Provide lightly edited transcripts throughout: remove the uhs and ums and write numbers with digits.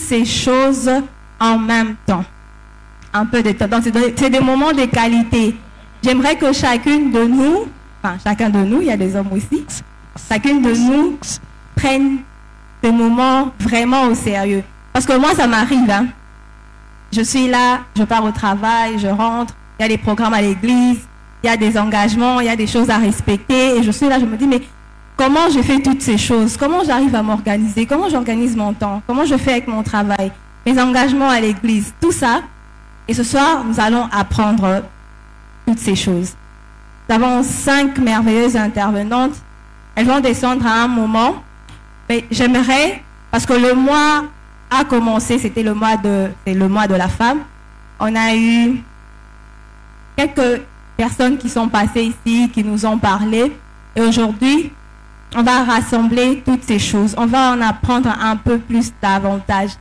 ces choses en même temps. Un peu de temps. Donc, c'est des moments de qualité. J'aimerais que chacune de nous, enfin, chacun de nous, il y a des hommes aussi, chacune de nous prenne ces moments vraiment au sérieux. Parce que moi, ça m'arrive. Hein. Je suis là, je pars au travail, je rentre, il y a des programmes à l'église, il y a des engagements, il y a des choses à respecter. Et je suis là, je me dis, mais comment je fais toutes ces choses? Comment j'arrive à m'organiser? Comment j'organise mon temps? Comment je fais avec mon travail? Mes engagements à l'église, tout ça. Et ce soir, nous allons apprendre toutes ces choses. Nous avons 5 merveilleuses intervenantes. Elles vont descendre à un moment. Mais j'aimerais, parce que le mois a commencé, c'est le mois de la femme. On a eu quelques personnes qui sont passées ici, qui nous ont parlé. Et aujourd'hui, on va rassembler toutes ces choses. On va en apprendre un peu plus davantage.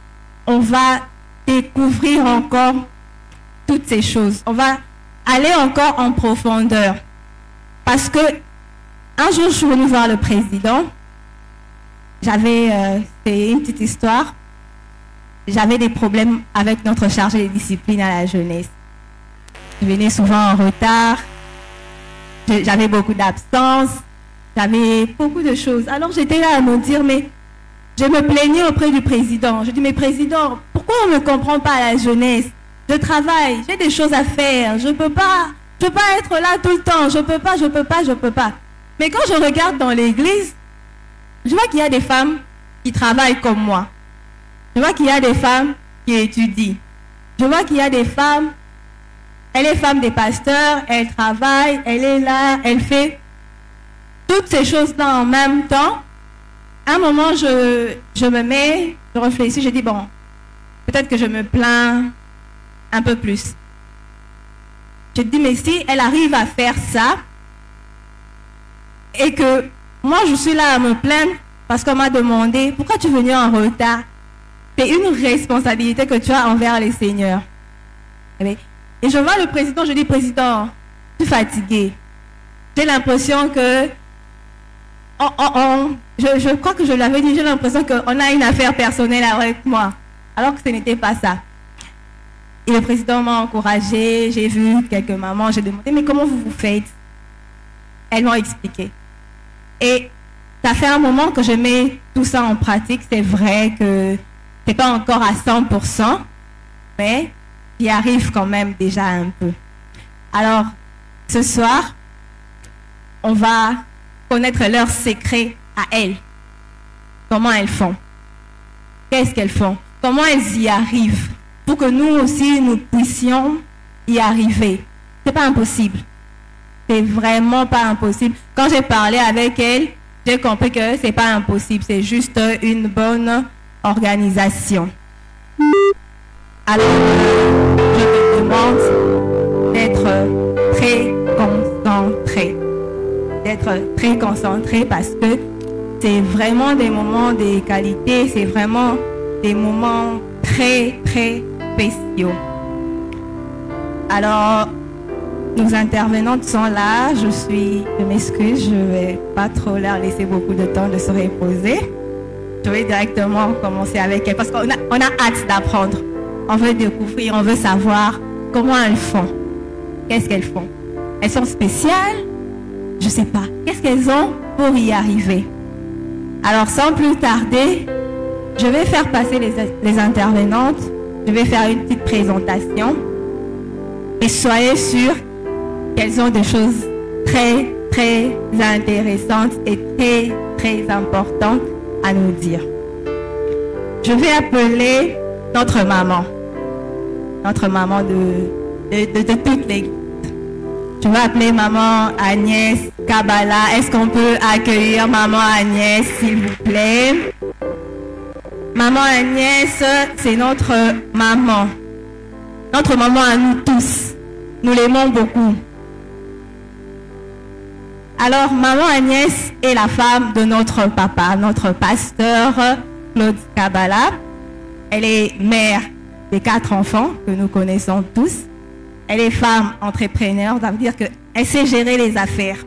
On va découvrir encore toutes ces choses. On va aller encore en profondeur. Parce que un jour, je suis venue voir le président. C'est une petite histoire. J'avais des problèmes avec notre chargé de discipline à la jeunesse. Je venais souvent en retard. J'avais beaucoup d'absences. J'avais beaucoup de choses. Alors j'étais là à me dire, mais je me plaignais auprès du président. Je dis, mais président, pourquoi on ne me comprend pas à la jeunesse? Je travaille, j'ai des choses à faire. Je peux pas être là tout le temps. Je peux pas. Mais quand je regarde dans l'église, je vois qu'il y a des femmes qui travaillent comme moi. Je vois qu'il y a des femmes qui étudient. Je vois qu'il y a des femmes, elle est femme des pasteurs, elle travaille, elle est là, elle fait toutes ces choses-là en même temps. À un moment, je me mets, je réfléchis, je dis, bon, peut-être que je me plains un peu plus. Je dis, mais si elle arrive à faire ça, et que moi, je suis là à me plaindre parce qu'on m'a demandé, pourquoi tu es venu en retard? C'est une responsabilité que tu as envers les seigneurs. Et je vois le président, je dis, président, je suis fatigué. J'ai l'impression que, je crois que je l'avais dit, j'ai l'impression qu'on a une affaire personnelle avec moi, alors que ce n'était pas ça. Et le président m'a encouragé, j'ai vu quelques mamans, j'ai demandé, mais comment vous faites? Elles m'ont expliqué. Et ça fait un moment que je mets tout ça en pratique. C'est vrai que ce n'est pas encore à 100%, mais j'y arrive quand même déjà un peu. Alors, ce soir, on va connaître leurs secrets à elles. Comment elles font? Qu'est-ce qu'elles font? Comment elles y arrivent? Pour que nous aussi, nous puissions y arriver. Ce n'est pas impossible. C'est vraiment pas impossible. Quand j'ai parlé avec elle, j'ai compris que c'est pas impossible. C'est juste une bonne organisation. Alors, je te demande d'être très concentré. D'être très concentré parce que c'est vraiment des moments de qualité. C'est vraiment des moments très, très spéciaux. Alors, nos intervenantes sont là, je m'excuse, je ne vais pas trop leur laisser beaucoup de temps de se reposer. Je vais directement commencer avec elles parce qu'on a hâte d'apprendre. On veut découvrir, on veut savoir comment elles font. Qu'est-ce qu'elles font? Elles sont spéciales? Je ne sais pas. Qu'est-ce qu'elles ont pour y arriver? Alors sans plus tarder, je vais faire passer les intervenantes. Je vais faire une petite présentation. Et soyez sûrs qu'elles ont des choses très, très intéressantes et très, très importantes à nous dire. Je vais appeler notre maman de toute l'église. Je vais appeler maman Agnès Kabala. Est-ce qu'on peut accueillir maman Agnès, s'il vous plaît? Maman Agnès, c'est notre maman. Notre maman à nous tous. Nous l'aimons beaucoup. Alors, maman Agnès est la femme de notre papa, notre pasteur Claude Kabala. Elle est mère des 4 enfants que nous connaissons tous. Elle est femme entrepreneur, ça veut dire qu'elle sait gérer les affaires.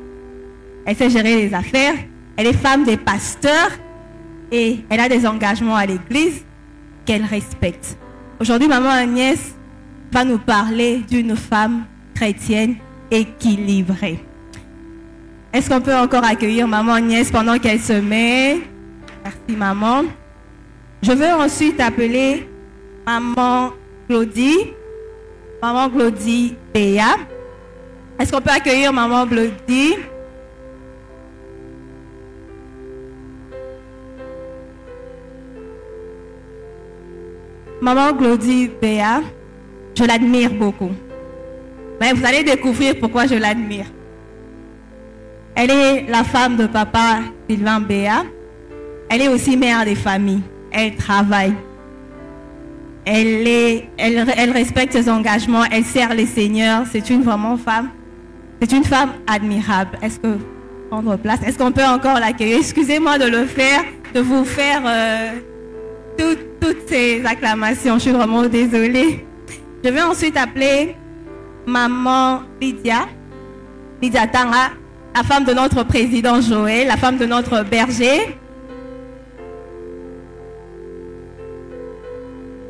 Elle sait gérer les affaires. Elle est femme des pasteurs et elle a des engagements à l'église. qu'elle respecte. Aujourd'hui, maman Agnès va nous parler d'une femme chrétienne équilibrée. Est-ce qu'on peut encore accueillir maman Agnès pendant qu'elle se met? Merci maman. Je veux ensuite appeler maman Claudie Béa. Est-ce qu'on peut accueillir maman Claudie? Maman Claudie Béa, je l'admire beaucoup. Mais vous allez découvrir pourquoi je l'admire. Elle est la femme de papa Sylvain Béa. Elle est aussi mère des familles. Elle travaille. Elle respecte ses engagements. Elle sert les seigneurs. C'est une femme admirable. Est-ce que prendre place? Est-ce qu'on peut encore l'accueillir? Excusez-moi de le faire, de vous faire toutes ces acclamations. Je suis vraiment désolée. Je vais ensuite appeler maman Lydia Tanga, la femme de notre président Joël, la femme de notre berger.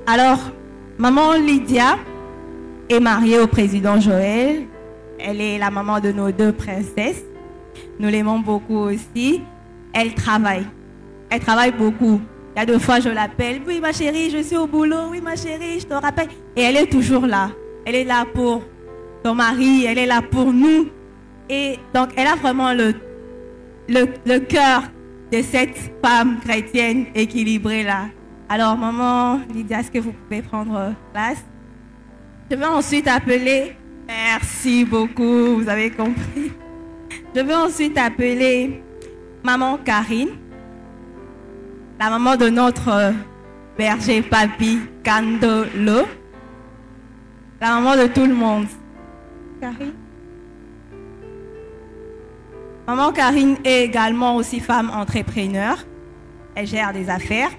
Alors, maman Lydia est mariée au président Joël. Elle est la maman de nos 2 princesses. Nous l'aimons beaucoup aussi. Elle travaille. Elle travaille beaucoup. Il y a 2 fois, je l'appelle. Oui, ma chérie, je suis au boulot. Oui, ma chérie, je te rappelle. Et elle est toujours là. Elle est là pour ton mari. Elle est là pour nous. Et donc, elle a vraiment le cœur de cette femme chrétienne équilibrée là. Alors, maman Lydia, est-ce que vous pouvez prendre place? Je vais ensuite appeler... Merci beaucoup, vous avez compris. Je vais ensuite appeler maman Karine, la maman de notre berger Papi Kandolo, la maman de tout le monde. Karine. Maman Karine est également aussi femme entrepreneur. Elle gère des affaires.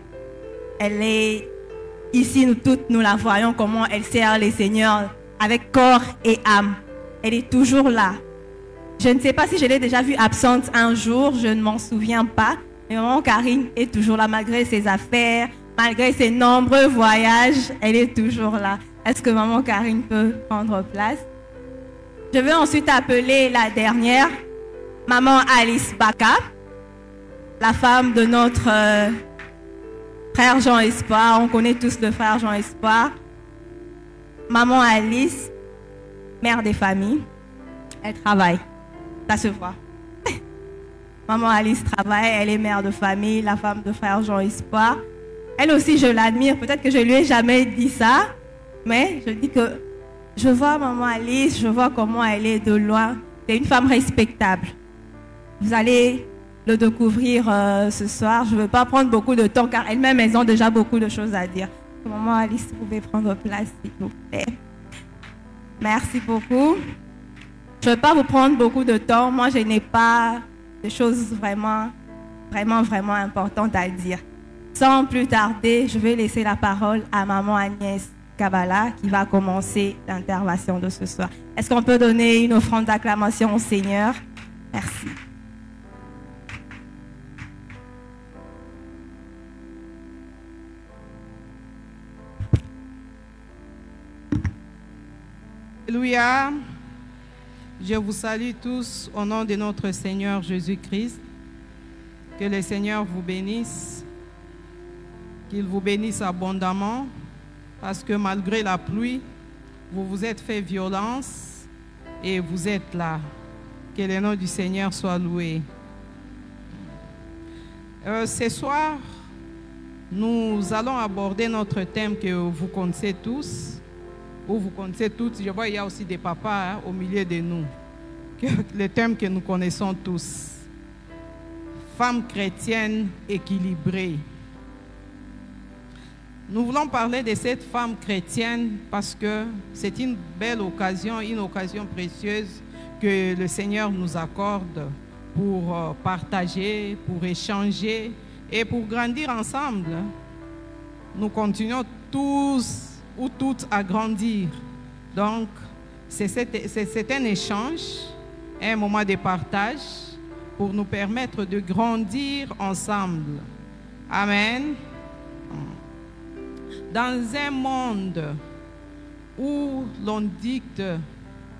Elle est ici, nous la voyons comment elle sert les seigneurs avec corps et âme. Elle est toujours là. Je ne sais pas si je l'ai déjà vue absente un jour, je ne m'en souviens pas. Mais maman Karine est toujours là malgré ses affaires, malgré ses nombreux voyages, elle est toujours là. Est-ce que maman Karine peut prendre place? Je vais ensuite appeler la dernière, maman Alice Baka, la femme de notre frère Jean Espoir. On connaît tous le frère Jean Espoir. Maman Alice, mère des familles, elle travaille. Ça se voit. Maman Alice travaille, elle est mère de famille, la femme de frère Jean Espoir. Elle aussi, je l'admire. Peut-être que je lui ai jamais dit ça, mais je dis que je vois maman Alice, je vois comment elle est de loin. C'est une femme respectable. Vous allez le découvrir ce soir. Je ne veux pas prendre beaucoup de temps car elles-mêmes, elles ont déjà beaucoup de choses à dire. Maman Alice, vous pouvez prendre place, s'il vous plaît. Merci beaucoup. Je ne veux pas vous prendre beaucoup de temps. Moi, je n'ai pas de choses vraiment importantes à dire. Sans plus tarder, je vais laisser la parole à maman Agnès Kabala qui va commencer l'intervention de ce soir. Est-ce qu'on peut donner une offrande d'acclamation au Seigneur? Merci. Alléluia. Je vous salue tous au nom de notre Seigneur Jésus-Christ. Que le Seigneur vous bénisse. Qu'il vous bénisse abondamment. Parce que malgré la pluie, vous vous êtes fait violence et vous êtes là. Que le nom du Seigneur soit loué. Ce soir, nous allons aborder notre thème que vous connaissez tous. Ou vous connaissez toutes, je vois il y a aussi des papas au milieu de nous. Le thème que nous connaissons tous. Femme chrétienne équilibrée. Nous voulons parler de cette femme chrétienne parce que c'est une belle occasion, une occasion précieuse que le Seigneur nous accorde pour partager, pour échanger et pour grandir ensemble. Nous continuons tous ou toutes à grandir. Donc, c'est un échange, un moment de partage pour nous permettre de grandir ensemble. Amen. Dans un monde où l'on dicte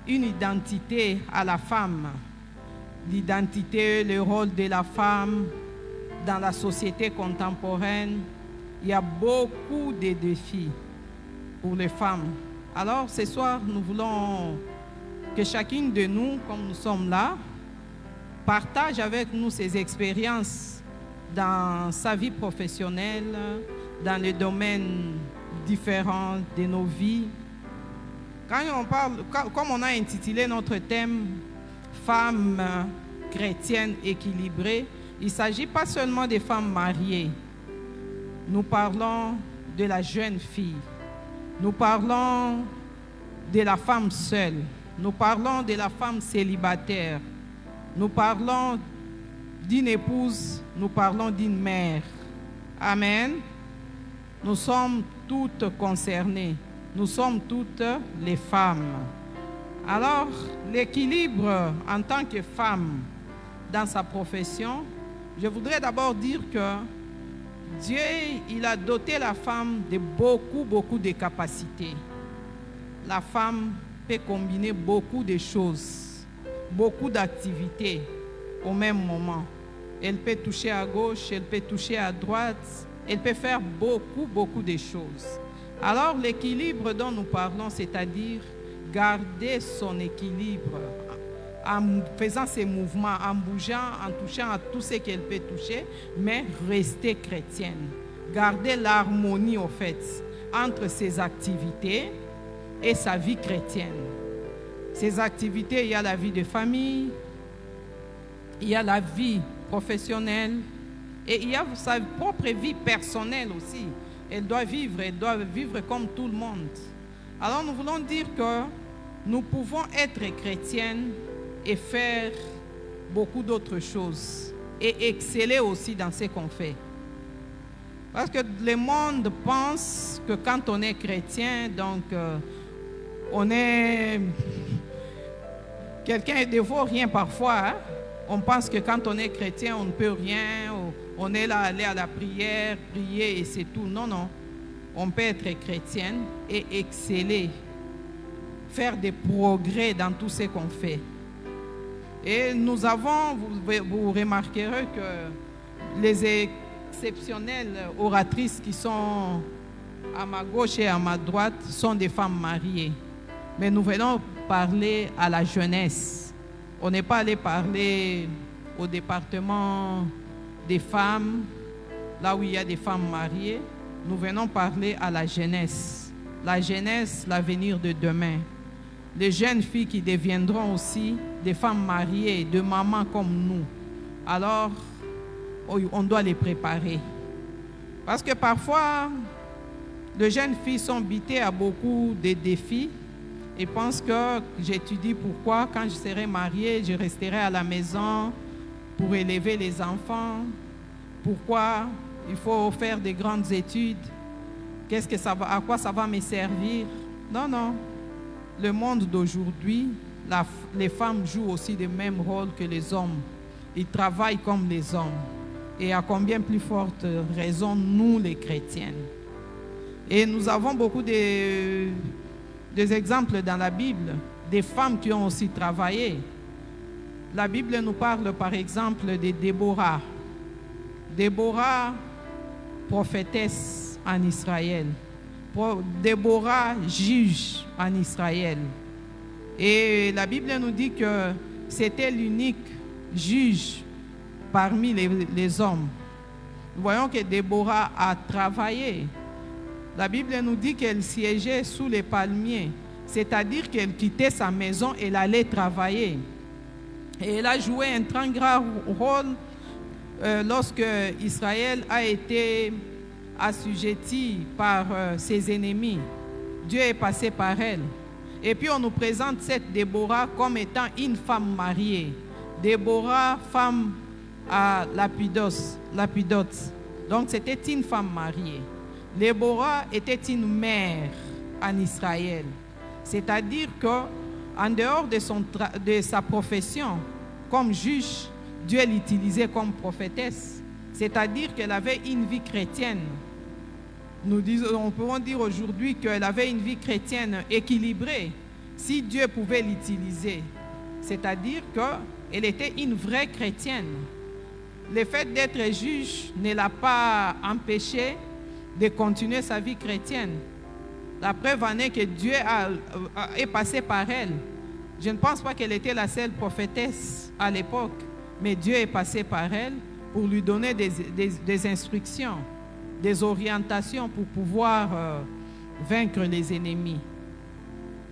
une identité à la femme, l'identité, le rôle de la femme dans la société contemporaine, il y a beaucoup de défis pour les femmes. Alors ce soir, nous voulons que chacune de nous, comme nous sommes là, partage avec nous ses expériences dans sa vie professionnelle, dans les domaines différents de nos vies. Quand on parle, comme on a intitulé notre thème « Femmes chrétiennes équilibrées », il ne s'agit pas seulement des femmes mariées. Nous parlons de la jeune fille. Nous parlons de la femme seule. Nous parlons de la femme célibataire. Nous parlons d'une épouse. Nous parlons d'une mère. Amen. Nous sommes toutes concernées. Nous sommes toutes les femmes. Alors, l'équilibre en tant que femme dans sa profession, je voudrais d'abord dire que Dieu, il a doté la femme de beaucoup de capacités. La femme peut combiner beaucoup de choses, beaucoup d'activités au même moment. Elle peut toucher à gauche, elle peut toucher à droite, elle peut faire beaucoup de choses. Alors l'équilibre dont nous parlons, c'est-à-dire garder son équilibre en faisant ses mouvements, en bougeant, en touchant à tout ce qu'elle peut toucher, mais rester chrétienne. Garder l'harmonie, au fait, entre ses activités et sa vie chrétienne. Ses activités, il y a la vie de famille, il y a la vie professionnelle et il y a sa propre vie personnelle aussi. Elle doit vivre comme tout le monde. Alors nous voulons dire que nous pouvons être chrétiennes et faire beaucoup d'autres choses et exceller aussi dans ce qu'on fait. Parce que le monde pense que quand on est chrétien, donc on est quelqu'un ne vaut rien parfois. Hein? On pense que quand on est chrétien, on ne peut rien, on est là aller à la prière, prier et c'est tout. Non, non. On peut être chrétienne et exceller, faire des progrès dans tout ce qu'on fait. Et nous avons, vous remarquerez que les exceptionnelles oratrices qui sont à ma gauche et à ma droite sont des femmes mariées. Mais nous venons parler à la jeunesse. On n'est pas allé parler au département des femmes, là où il y a des femmes mariées. Nous venons parler à la jeunesse. La jeunesse, l'avenir de demain. Les jeunes filles qui deviendront aussi des femmes mariées, de mamans comme nous. Alors, on doit les préparer. Parce que parfois, les jeunes filles sont butées à beaucoup de défis et pensent que j'étudie pourquoi, quand je serai mariée, je resterai à la maison pour élever les enfants. Pourquoi il faut faire des grandes études? À quoi ça va me servir? Non, non. Le monde d'aujourd'hui, les femmes jouent aussi le même rôle que les hommes. Ils travaillent comme les hommes. Et à combien plus forte raison, nous les chrétiennes. Et nous avons beaucoup des exemples dans la Bible, des femmes qui ont aussi travaillé. La Bible nous parle par exemple de Déborah. Déborah, prophétesse en Israël. Déborah, juge en Israël. Et la Bible nous dit que c'était l'unique juge parmi les hommes. Nous voyons que Déborah a travaillé. La Bible nous dit qu'elle siégeait sous les palmiers, c'est-à-dire qu'elle quittait sa maison et elle allait travailler. Et elle a joué un très grand rôle lorsque Israël a été assujetti par ses ennemis. Dieu est passé par elle. Et puis on nous présente cette Déborah comme étant une femme mariée. Déborah, femme à Lapidote. Donc c'était une femme mariée. Déborah était une mère en Israël. C'est-à-dire qu'en dehors de sa profession comme juge, Dieu l'utilisait comme prophétesse. C'est-à-dire qu'elle avait une vie chrétienne. Nous pouvons dire aujourd'hui qu'elle avait une vie chrétienne équilibrée, si Dieu pouvait l'utiliser. C'est-à-dire qu'elle était une vraie chrétienne. Le fait d'être juge ne l'a pas empêchée de continuer sa vie chrétienne. La preuve en est que Dieu est passé par elle. Je ne pense pas qu'elle était la seule prophétesse à l'époque, mais Dieu est passé par elle pour lui donner des instructions, des orientations pour pouvoir vaincre les ennemis.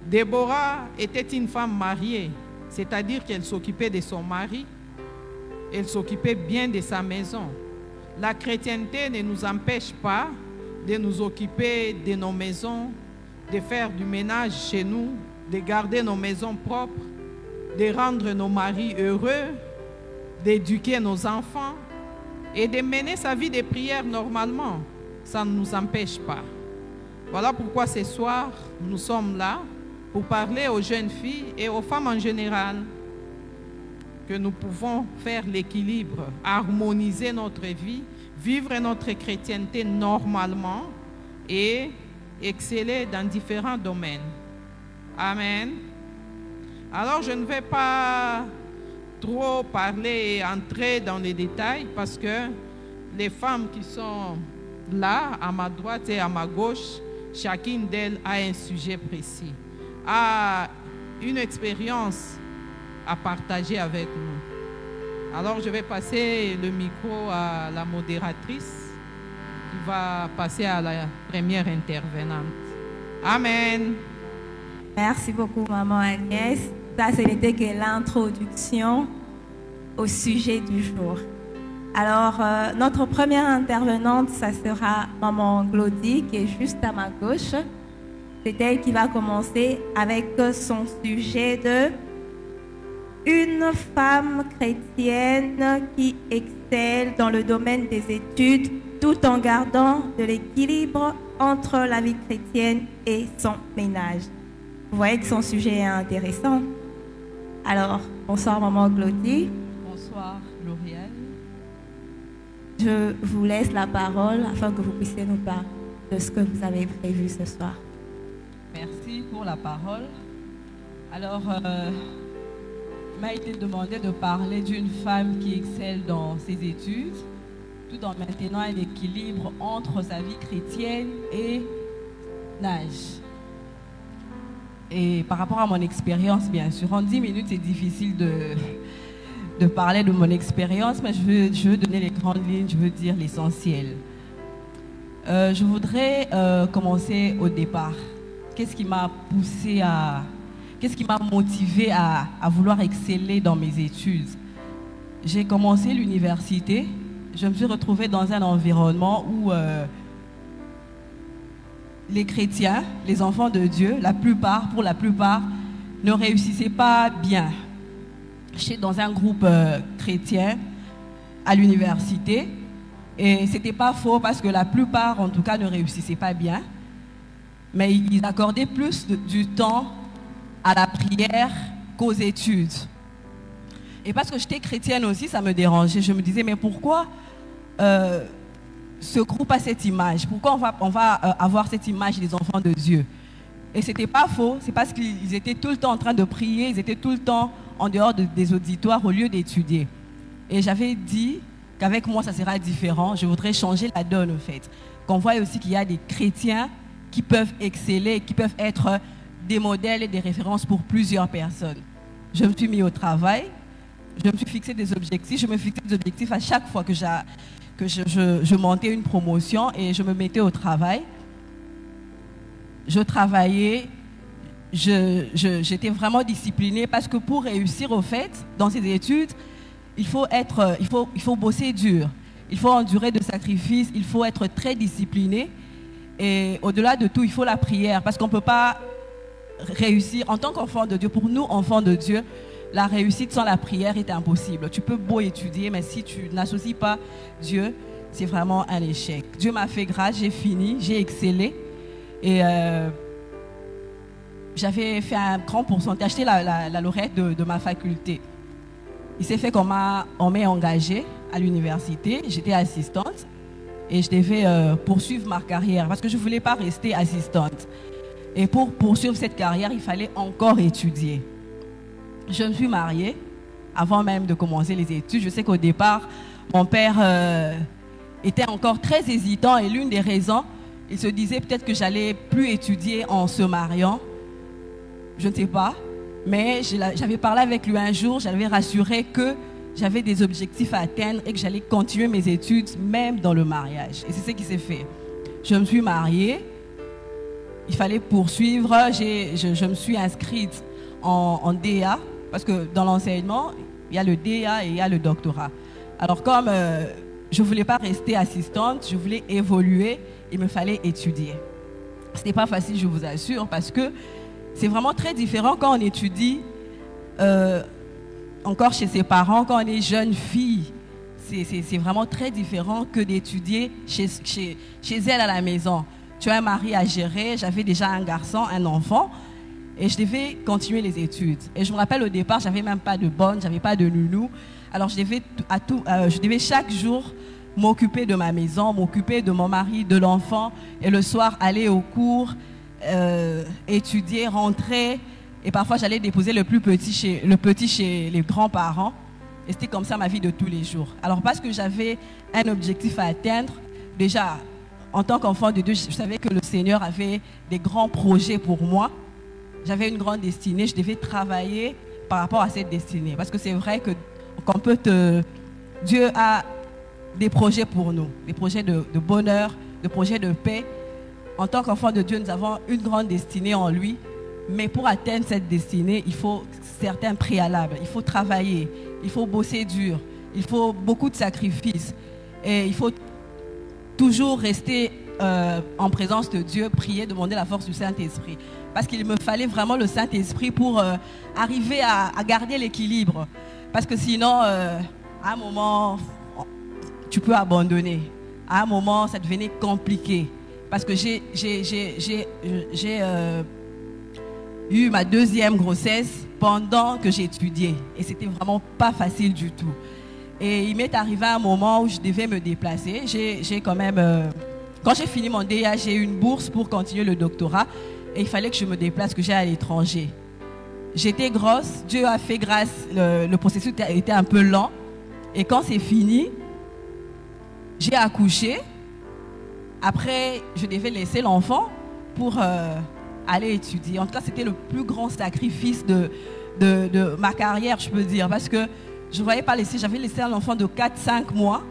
Déborah était une femme mariée, c'est-à-dire qu'elle s'occupait de son mari, elle s'occupait bien de sa maison. La chrétienté ne nous empêche pas de nous occuper de nos maisons, de faire du ménage chez nous, de garder nos maisons propres, de rendre nos maris heureux, d'éduquer nos enfants et de mener sa vie de prière normalement. Ça ne nous empêche pas. Voilà pourquoi ce soir, nous sommes là pour parler aux jeunes filles et aux femmes en général que nous pouvons faire l'équilibre, harmoniser notre vie, vivre notre chrétienté normalement et exceller dans différents domaines. Amen. Alors, je ne vais pas trop parler et entrer dans les détails parce que les femmes qui sont là, à ma droite et à ma gauche, chacune d'elles a un sujet précis, a une expérience à partager avec nous. Alors, je vais passer le micro à la modératrice qui va passer à la première intervenante. Amen. Merci beaucoup, maman Agnès. Ça, ce n'était que l'introduction au sujet du jour. Alors, notre première intervenante, ça sera maman Glody, qui est juste à ma gauche. C'est elle qui va commencer avec son sujet de une femme chrétienne qui excelle dans le domaine des études tout en gardant de l'équilibre entre la vie chrétienne et son ménage. Vous voyez que son sujet est intéressant. Alors, bonsoir maman Glody. Bonsoir L'Oréal. Je vous laisse la parole afin que vous puissiez nous parler de ce que vous avez prévu ce soir. Merci pour la parole. Alors, il m'a été demandé de parler d'une femme qui excelle dans ses études, tout en maintenant un équilibre entre sa vie chrétienne et nage. Et par rapport à mon expérience, bien sûr, en 10 minutes, c'est difficile de parler de mon expérience, mais je veux donner les grandes lignes, je veux dire l'essentiel. Je voudrais commencer au départ. Qu'est-ce qui m'a poussé qu'est-ce qui m'a motivé à vouloir exceller dans mes études? J'ai commencé l'université, je me suis retrouvée dans un environnement où les chrétiens, les enfants de Dieu, pour la plupart, ne réussissaient pas bien. J'étais dans un groupe chrétien à l'université et c'était pas faux parce que la plupart, en tout cas, ne réussissaient pas bien. Mais ils accordaient plus du temps à la prière qu'aux études. Et parce que j'étais chrétienne aussi, ça me dérangeait. Je me disais, mais pourquoi ce groupe a cette image? Pourquoi on va avoir cette image des enfants de Dieu? Et ce n'était pas faux, c'est parce qu'ils étaient tout le temps en train de prier, ils étaient tout le temps en dehors des auditoires au lieu d'étudier. Et j'avais dit qu'avec moi, ça sera différent. Je voudrais changer la donne, en fait. Qu'on voit aussi qu'il y a des chrétiens qui peuvent exceller, qui peuvent être des modèles et des références pour plusieurs personnes. Je me suis mis au travail, je me suis fixé des objectifs, je me fixais des objectifs à chaque fois que je montais une promotion et je me mettais au travail. Je travaillais, j'étais vraiment disciplinée parce que pour réussir au fait dans ces études, il faut bosser dur, il faut endurer de sacrifices, il faut être très discipliné et au-delà de tout, il faut la prière parce qu'on ne peut pas réussir en tant qu'enfant de Dieu. Pour nous, enfants de Dieu, la réussite sans la prière est impossible. Tu peux beau étudier, mais si tu n'associes pas Dieu, c'est vraiment un échec. Dieu m'a fait grâce, j'ai fini, j'ai excellé. Et j'avais fait un grand pourcentage, j'étais la lauréate de ma faculté. Il s'est fait qu'on m'ait engagée à l'université, j'étais assistante. et je devais poursuivre ma carrière parce que je ne voulais pas rester assistante. Et pour poursuivre cette carrière, il fallait encore étudier. Je me suis mariée avant même de commencer les études. Je sais qu'au départ, mon père était encore très hésitant et l'une des raisons, il se disait peut-être que j'allais plus étudier en se mariant. Je ne sais pas, mais j'avais parlé avec lui un jour, j'avais rassuré que j'avais des objectifs à atteindre et que j'allais continuer mes études même dans le mariage. Et c'est ce qui s'est fait. Je me suis mariée, il fallait poursuivre, je me suis inscrite en DA, parce que dans l'enseignement, il y a le DA et il y a le doctorat. Alors comme je ne voulais pas rester assistante, je voulais évoluer, il me fallait étudier. Ce n'était pas facile, je vous assure, parce que c'est vraiment très différent quand on étudie encore chez ses parents, quand on est jeune fille. C'est vraiment très différent que d'étudier chez elle à la maison. Tu as un mari à gérer, j'avais déjà un garçon, un enfant, et je devais continuer les études. Et je me rappelle au départ, je n'avais même pas de bonne, je n'avais pas de nounou. Alors je devais chaque jour m'occuper de ma maison, m'occuper de mon mari, de l'enfant, et le soir aller au cours, étudier, rentrer. Et parfois j'allais déposer le petit chez les grands-parents. Et c'était comme ça ma vie de tous les jours. Alors parce que j'avais un objectif à atteindre, déjà en tant qu'enfant de Dieu, je savais que le Seigneur avait des grands projets pour moi. J'avais une grande destinée, je devais travailler par rapport à cette destinée. Parce que c'est vrai que Dieu a des projets pour nous, des projets de bonheur, des projets de paix. En tant qu'enfant de Dieu, nous avons une grande destinée en lui. Mais pour atteindre cette destinée, il faut certains préalables. Il faut travailler, il faut bosser dur, il faut beaucoup de sacrifices. Et il faut toujours rester en présence de Dieu, prier, demander la force du Saint-Esprit. Parce qu'il me fallait vraiment le Saint-Esprit pour arriver à garder l'équilibre. Parce que sinon, à un moment, tu peux abandonner. À un moment, ça devenait compliqué. Parce que j'ai eu ma deuxième grossesse pendant que j'étudiais. Et c'était vraiment pas facile du tout. Et il m'est arrivé un moment où je devais me déplacer. J'ai quand même... quand j'ai fini mon DEA, j'ai eu une bourse pour continuer le doctorat. Et il fallait que je me déplace, que j'aille à l'étranger. J'étais grosse. Dieu a fait grâce. Le processus était un peu lent. Et quand c'est fini, j'ai accouché. Après, je devais laisser l'enfant pour aller étudier. En tout cas, c'était le plus grand sacrifice de ma carrière, je peux dire. Parce que je ne voyais pas laisser, j'avais laissé un enfant de 4-5 mois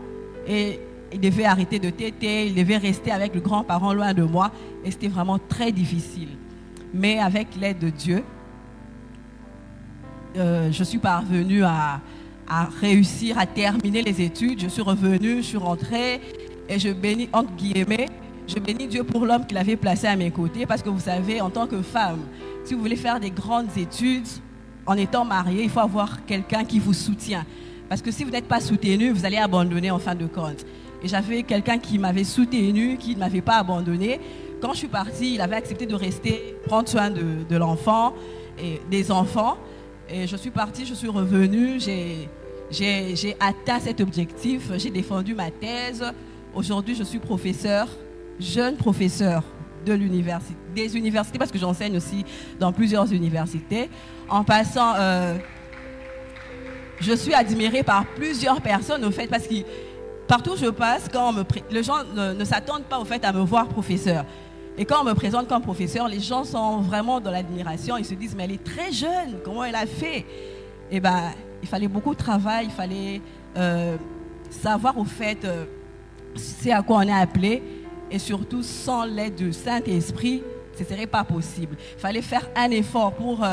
et il devait arrêter de téter, il devait rester avec le grand-parent loin de moi et c'était vraiment très difficile. Mais avec l'aide de Dieu, je suis parvenue à réussir à terminer les études. Je suis revenue, je suis rentrée et je bénis, entre guillemets, je bénis Dieu pour l'homme qu'il avait placé à mes côtés parce que vous savez, en tant que femme, si vous voulez faire des grandes études, en étant marié, il faut avoir quelqu'un qui vous soutient. Parce que si vous n'êtes pas soutenu, vous allez abandonner en fin de compte. Et j'avais quelqu'un qui m'avait soutenu, qui ne m'avait pas abandonné. Quand je suis partie, il avait accepté de rester, prendre soin de l'enfant et des enfants. Et je suis partie, je suis revenue, j'ai atteint cet objectif, j'ai défendu ma thèse. Aujourd'hui, je suis professeur, jeune professeur des universités, parce que j'enseigne aussi dans plusieurs universités. En passant, je suis admirée par plusieurs personnes, au fait, parce que partout où je passe, les gens ne s'attendent pas au fait à me voir professeur. Et quand on me présente comme professeur, les gens sont vraiment dans l'admiration. Ils se disent, mais elle est très jeune, comment elle a fait? Eh bien, il fallait beaucoup de travail, il fallait savoir au fait c'est à quoi on est appelé. Et surtout, sans l'aide du Saint-Esprit, ce ne serait pas possible. Il fallait faire un effort pour,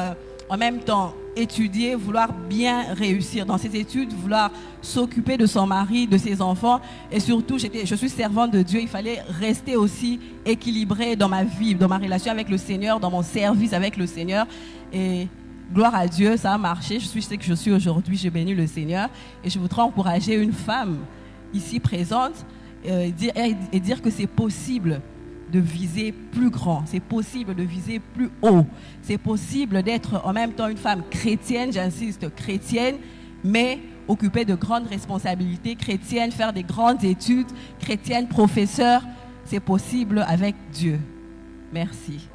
en même temps, étudier, vouloir bien réussir dans ses études, vouloir s'occuper de son mari, de ses enfants. Et surtout, je suis servante de Dieu. Il fallait rester aussi équilibré dans ma vie, dans ma relation avec le Seigneur, dans mon service avec le Seigneur. Et gloire à Dieu, ça a marché. Je suis ce que je suis aujourd'hui. Je bénis le Seigneur. Et je voudrais encourager une femme ici présente et dire que c'est possible de viser plus grand, c'est possible de viser plus haut, c'est possible d'être en même temps une femme chrétienne, j'insiste, chrétienne, mais occuper de grandes responsabilités chrétiennes, faire des grandes études chrétiennes, professeur, c'est possible avec Dieu. Merci.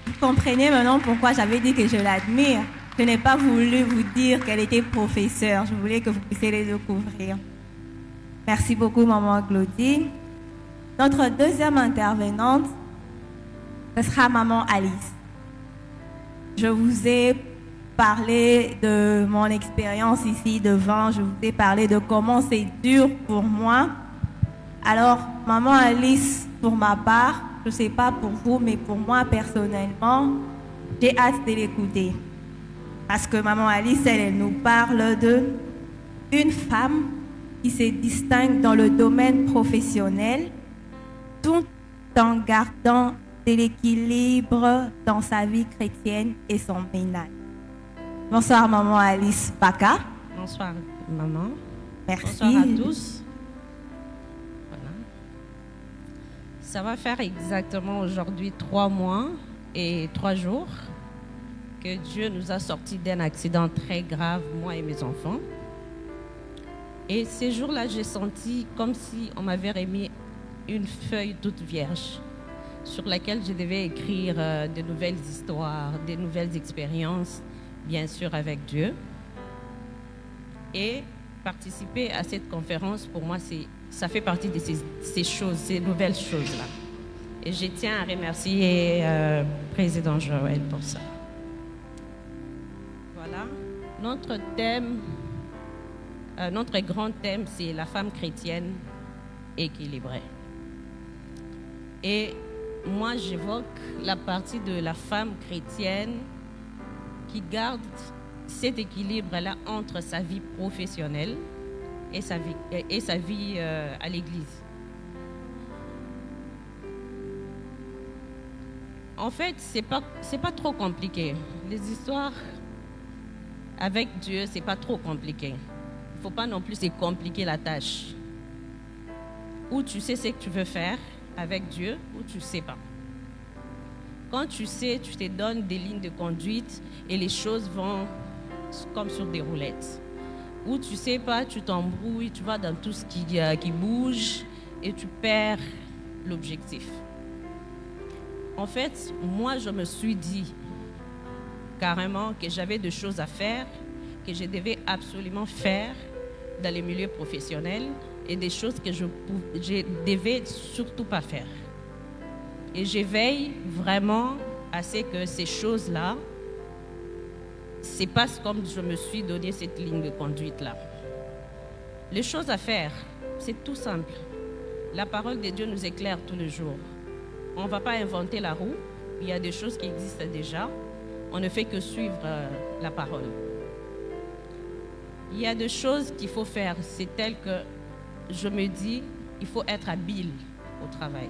Vous comprenez maintenant pourquoi j'avais dit que je l'admire. Je n'ai pas voulu vous dire qu'elle était professeure. Je voulais que vous puissiez les découvrir. Merci beaucoup, maman Claudie. Notre deuxième intervenante, ce sera maman Alice. Je vous ai parlé de mon expérience ici devant. Je vous ai parlé de comment c'est dur pour moi. Alors, maman Alice, pour ma part, je ne sais pas pour vous, mais pour moi personnellement, j'ai hâte de l'écouter. Parce que maman Alice, elle nous parle d'une femme qui se distingue dans le domaine professionnel tout en gardant de l'équilibre dans sa vie chrétienne et son ménage. Bonsoir maman Alice Baka. Bonsoir maman. Merci. Bonsoir à tous. Voilà. Ça va faire exactement aujourd'hui 3 mois et 3 jours que Dieu nous a sortis d'un accident très grave, moi et mes enfants. Et ces jours-là, j'ai senti comme si on m'avait remis une feuille toute vierge sur laquelle je devais écrire de nouvelles histoires, de nouvelles expériences, bien sûr avec Dieu. Et participer à cette conférence, pour moi, ça fait partie de ces choses, ces nouvelles choses-là. Et je tiens à remercier Président Joël pour ça. Voilà. Notre thème, notre grand thème, c'est la femme chrétienne équilibrée. Et moi, j'évoque la partie de la femme chrétienne qui garde cet équilibre-là entre sa vie professionnelle et sa vie à l'église. En fait, c'est pas trop compliqué. Les histoires avec Dieu, c'est pas trop compliqué. Il ne faut pas non plus se compliquer la tâche. Ou tu sais ce que tu veux faire avec Dieu, ou tu ne sais pas. Quand tu sais, tu te donnes des lignes de conduite et les choses vont comme sur des roulettes. Ou tu ne sais pas, tu t'embrouilles, tu vas dans tout ce qui bouge et tu perds l'objectif. En fait, moi, je me suis dit carrément que j'avais des choses à faire, que je devais absolument faire dans les milieux professionnels et des choses que je devais surtout pas faire. Et je veille vraiment à ce que ces choses-là se passent comme je me suis donné cette ligne de conduite-là. Les choses à faire, c'est tout simple. La parole de Dieu nous éclaire tous les jours. On ne va pas inventer la roue. Il y a des choses qui existent déjà. On ne fait que suivre la parole. Il y a des choses qu'il faut faire. C'est tel que je me dis, il faut être habile au travail.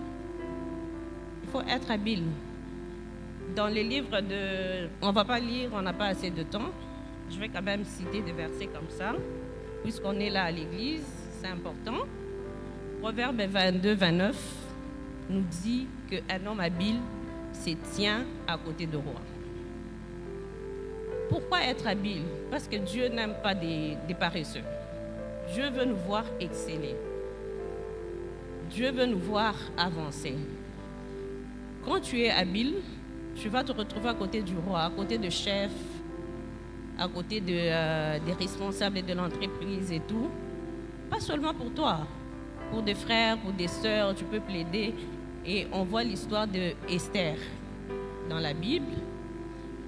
Il faut être habile. Dans les livres on ne va pas lire, on n'a pas assez de temps. Je vais quand même citer des versets comme ça, puisqu'on est là à l'église, c'est important. Proverbe 22, 29 nous dit qu'un homme habile se tient à côté de roi. Pourquoi être habile? Parce que Dieu n'aime pas des paresseux. Dieu veut nous voir exceller. Dieu veut nous voir avancer. Quand tu es habile, tu vas te retrouver à côté du roi, à côté de chefs, à côté des responsables de l'entreprise et tout. Pas seulement pour toi, pour des frères, pour des sœurs, tu peux plaider. Et on voit l'histoire d'Esther dans la Bible.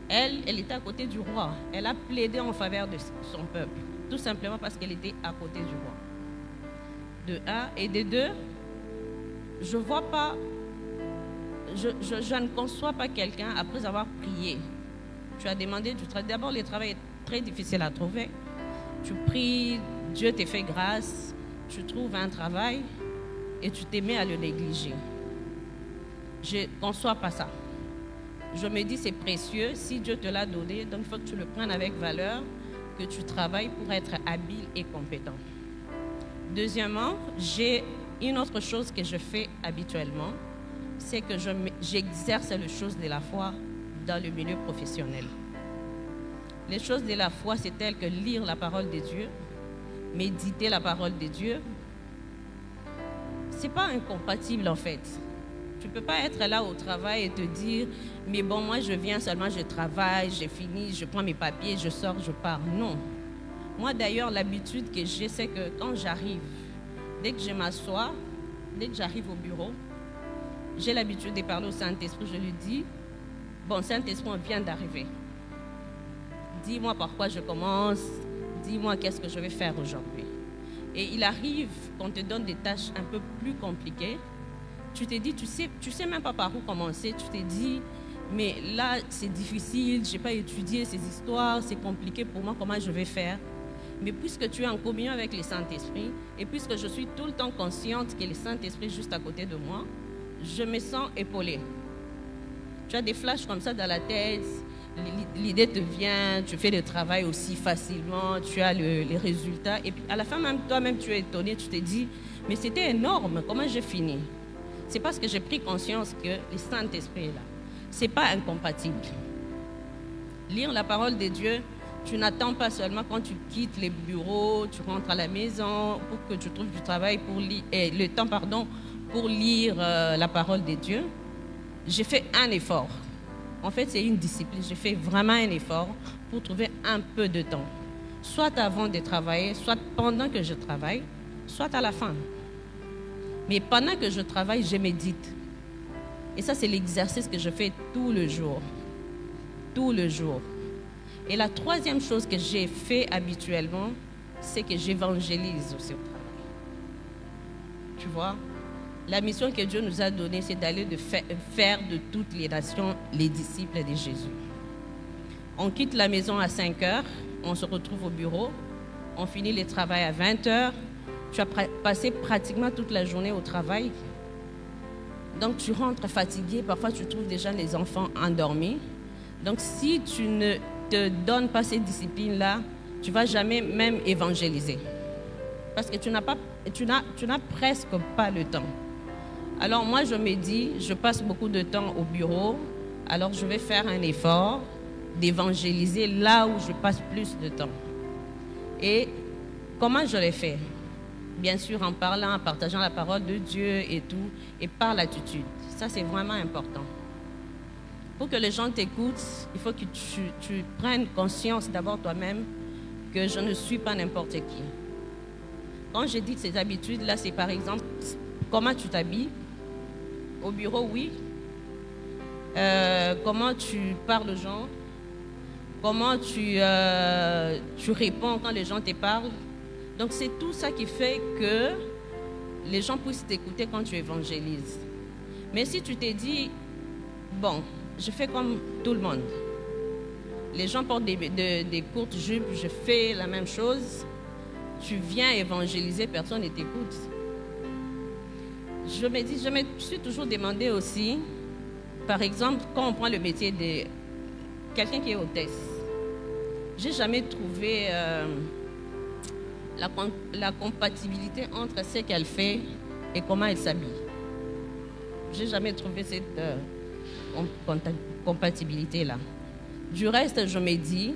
Elle était à côté du roi. Elle a plaidé en faveur de son peuple, tout simplement parce qu'elle était à côté du roi. De un. Et de deux, je vois pas, je ne conçois pas quelqu'un après avoir prié. Tu as demandé du travail. D'abord, le travail est très difficile à trouver. Tu pries, Dieu te fait grâce, tu trouves un travail et tu te mets à le négliger. Je ne conçois pas ça. Je me dis c'est précieux, si Dieu te l'a donné, donc il faut que tu le prennes avec valeur, que tu travailles pour être habile et compétent. Deuxièmement, j'ai une autre chose que je fais habituellement, c'est que j'exerce les choses de la foi dans le milieu professionnel. Les choses de la foi, c'est tel que lire la parole de Dieu, méditer la parole de Dieu. Ce n'est pas incompatible en fait. Tu ne peux pas être là au travail et te dire, mais bon, moi je viens seulement, je travaille, j'ai fini, je prends mes papiers, je sors, je pars. Non. Moi d'ailleurs, l'habitude que j'ai, c'est que quand j'arrive, dès que je m'assois, dès que j'arrive au bureau, j'ai l'habitude de parler au Saint-Esprit. Je lui dis, bon, Saint-Esprit, on vient d'arriver. Dis-moi par quoi je commence, dis-moi qu'est-ce que je vais faire aujourd'hui. Et il arrive qu'on te donne des tâches un peu plus compliquées. Tu te dis, tu sais même pas par où commencer. Tu te dis, mais là, c'est difficile, je n'ai pas étudié ces histoires, c'est compliqué pour moi, comment je vais faire? Mais puisque tu es en communion avec le Saint-Esprit, et puisque je suis tout le temps consciente que le Saint-Esprit est juste à côté de moi, je me sens épaulée. Tu as des flashs comme ça dans la tête, l'idée te vient, tu fais le travail aussi facilement, tu as les résultats. Et puis à la fin, même toi-même, tu es étonné, tu te dis, mais c'était énorme, comment j'ai fini? C'est parce que j'ai pris conscience que le Saint-Esprit est là. Ce n'est pas incompatible. Lire la parole de Dieu, tu n'attends pas seulement quand tu quittes les bureaux, tu rentres à la maison pour que tu trouves du travail pour le temps pour lire la parole de Dieu. J'ai fait un effort. En fait, c'est une discipline. J'ai fait vraiment un effort pour trouver un peu de temps. Soit avant de travailler, soit pendant que je travaille, soit à la fin. Mais pendant que je travaille, je médite. Et ça, c'est l'exercice que je fais tout le jour. Tout le jour. Et la troisième chose que j'ai fait habituellement, c'est que j'évangélise aussi au travail. Tu vois? La mission que Dieu nous a donnée, c'est d'aller faire de toutes les nations les disciples de Jésus. On quitte la maison à 5 heures, on se retrouve au bureau, on finit le travail à 20 heures. Tu as passé pratiquement toute la journée au travail. Donc tu rentres fatigué, parfois tu trouves déjà les enfants endormis. Donc si tu ne te donnes pas ces disciplines-là, tu ne vas jamais même évangéliser. Parce que tu n'as presque pas le temps. Alors moi, je me dis, je passe beaucoup de temps au bureau, alors je vais faire un effort d'évangéliser là où je passe plus de temps. Et comment je l'ai fait? Bien sûr, en parlant, en partageant la parole de Dieu et tout, et par l'attitude. Ça, c'est vraiment important. Pour que les gens t'écoutent, il faut que tu prennes conscience d'abord toi-même que je ne suis pas n'importe qui. Quand je dis ces habitudes-là, c'est par exemple, comment tu t'habilles? Au bureau, oui. Comment tu parles aux gens? Comment tu réponds quand les gens te parlent? Donc, c'est tout ça qui fait que les gens puissent t'écouter quand tu évangélises. Mais si tu t'es dit, bon, je fais comme tout le monde. Les gens portent des courtes jupes, je fais la même chose. Tu viens évangéliser, personne ne t'écoute. Je me suis toujours demandé aussi, par exemple, quand on prend le métier de quelqu'un qui est hôtesse, j'ai jamais trouvé la compatibilité entre ce qu'elle fait et comment elle s'habille. J'ai jamais trouvé cette compatibilité-là. Du reste, je me dis,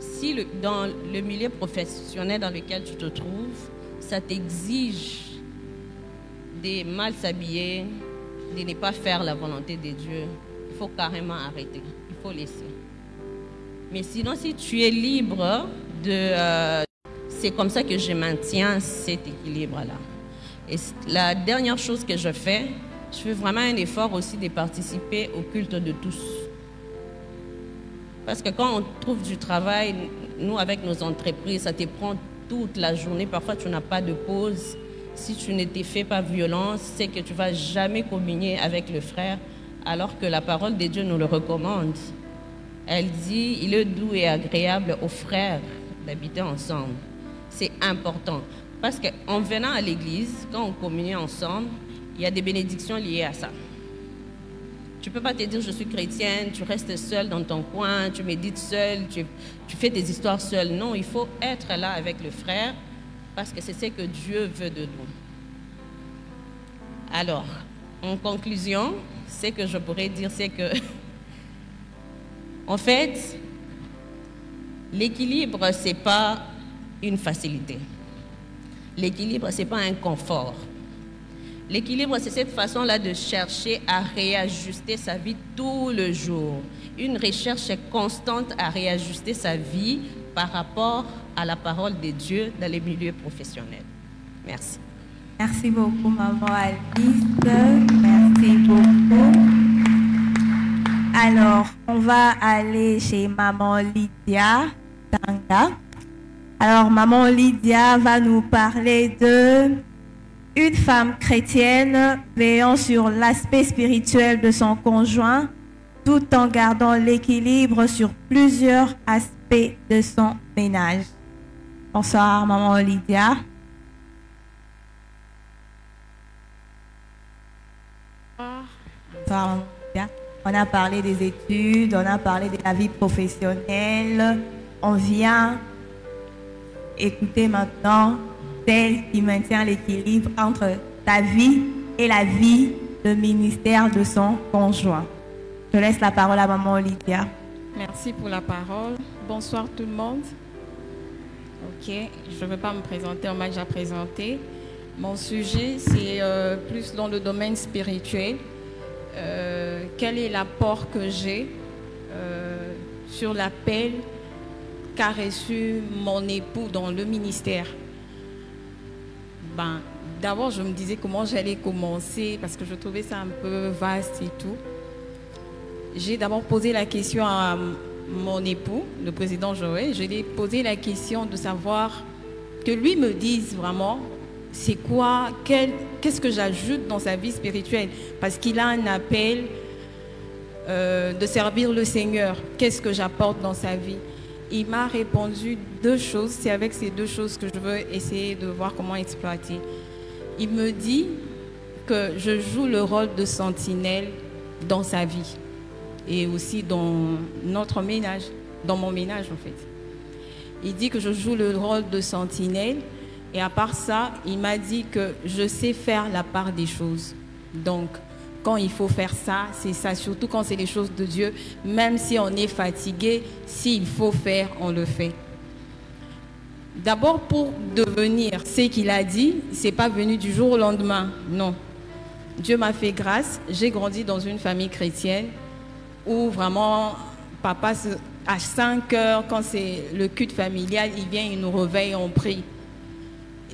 si dans le milieu professionnel dans lequel tu te trouves, ça t'exige de mal s'habiller, de ne pas faire la volonté de Dieu, il faut carrément arrêter, il faut laisser. Mais sinon, si tu es libre c'est comme ça que je maintiens cet équilibre-là. Et la dernière chose que je fais vraiment un effort aussi de participer au culte de tous. Parce que quand on trouve du travail, nous avec nos entreprises, ça te prend toute la journée. Parfois, tu n'as pas de pause. Si tu ne te fais pas violence, c'est que tu ne vas jamais communier avec le frère, alors que la parole de Dieu nous le recommande. Elle dit, il est doux et agréable aux frères d'habiter ensemble. C'est important. Parce qu'en venant à l'église, quand on communie ensemble, il y a des bénédictions liées à ça. Tu ne peux pas te dire, je suis chrétienne, tu restes seule dans ton coin, tu médites seule, tu fais des histoires seule. Non, il faut être là avec le frère, parce que c'est ce que Dieu veut de nous. Alors, en conclusion, ce que je pourrais dire, c'est que, en fait, L'équilibre, ce n'est pas une facilité. L'équilibre, ce n'est pas un confort. L'équilibre, c'est cette façon-là de chercher à réajuster sa vie tout le jour. Une recherche constante à réajuster sa vie par rapport à la parole de Dieu dans les milieux professionnels. Merci. Merci beaucoup, maman Alice. Merci beaucoup. Alors, on va aller chez maman Lydia Tanga. Alors, maman Lydia va nous parler de une femme chrétienne veillant sur l'aspect spirituel de son conjoint tout en gardant l'équilibre sur plusieurs aspects de son ménage. Bonsoir, maman Lydia. Bonsoir, maman Lydia. On a parlé des études, on a parlé de la vie professionnelle. On vient écouter maintenant celle qui maintient l'équilibre entre ta vie et la vie de ministère de son conjoint. Je laisse la parole à maman Lydia. Merci pour la parole. Bonsoir tout le monde. Ok, je ne vais pas me présenter, on m'a déjà présenté. Mon sujet, c'est plus dans le domaine spirituel. Quel est l'apport que j'ai sur l'appel qu'a reçu mon époux dans le ministère? D'abord, je me disais comment j'allais commencer parce que je trouvais ça un peu vaste et tout. J'ai d'abord posé la question à mon époux, le président Joël. Je lui ai posé la question de savoir que lui me dise vraiment c'est quoi, qu'est-ce que j'ajoute dans sa vie spirituelle parce qu'il a un appel de servir le Seigneur. Qu'est-ce que j'apporte dans sa vie? Il m'a répondu deux choses. C'est avec ces deux choses que je veux essayer de voir comment exploiter. Il me dit que je joue le rôle de sentinelle dans sa vie et aussi dans notre ménage, dans mon ménage en fait. Il dit que je joue le rôle de sentinelle et à part ça, il m'a dit que je sais faire la part des choses. Donc, quand il faut faire ça, c'est ça, surtout quand c'est les choses de Dieu, même si on est fatigué, s'il faut faire, on le fait. D'abord, pour devenir ce qu'il a dit, c'est pas venu du jour au lendemain, non. Dieu m'a fait grâce, j'ai grandi dans une famille chrétienne où vraiment, papa, à 5 heures, quand c'est le culte familial, il vient, il nous réveille, on prie.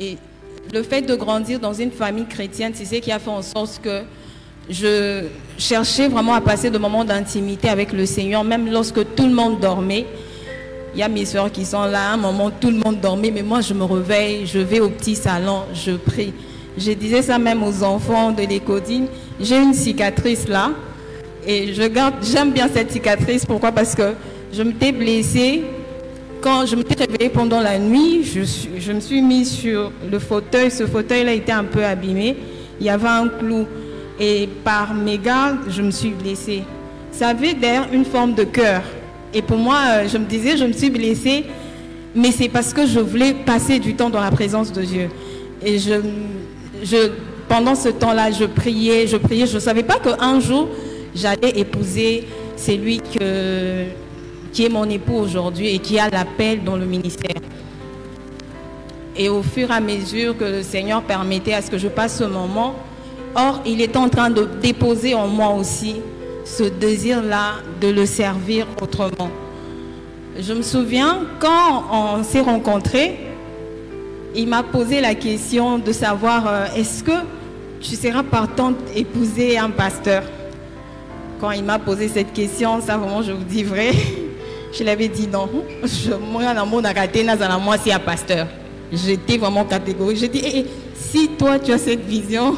Et le fait de grandir dans une famille chrétienne, c'est ce qui a fait en sorte que je cherchais vraiment à passer de moments d'intimité avec le Seigneur, même lorsque tout le monde dormait. Il y a mes soeurs qui sont là, à un moment tout le monde dormait, mais moi je me réveille, je vais au petit salon, je prie. Je disais ça même aux enfants de l'Écodine. J'ai une cicatrice là, et j'aime bien cette cicatrice. Pourquoi? Parce que je m'étais blessée. Quand je m'étais réveillée pendant la nuit, je me suis mise sur le fauteuil. Ce fauteuil-là était un peu abîmé. Il y avait un clou. Et par mégarde, je me suis blessée. Ça avait d'ailleurs une forme de cœur. Et pour moi, je me disais, je me suis blessée, mais c'est parce que je voulais passer du temps dans la présence de Dieu. Et pendant ce temps-là, je priais. Je ne savais pas qu'un jour, j'allais épouser celui qui est mon époux aujourd'hui et qui a l'appel dans le ministère. Et au fur et à mesure que le Seigneur permettait à ce que je passe ce moment, or, il est en train de déposer en moi aussi ce désir-là de le servir autrement. Je me souviens, quand on s'est rencontrés, il m'a posé la question de savoir est-ce que tu seras partante épouser un pasteur? Quand il m'a posé cette question, ça vraiment, je vous dis vrai, je l'avais dit non. Moi, dans mon arrêté, moi, c'est un pasteur. J'étais vraiment catégorique. J'ai dit, si toi, tu as cette vision,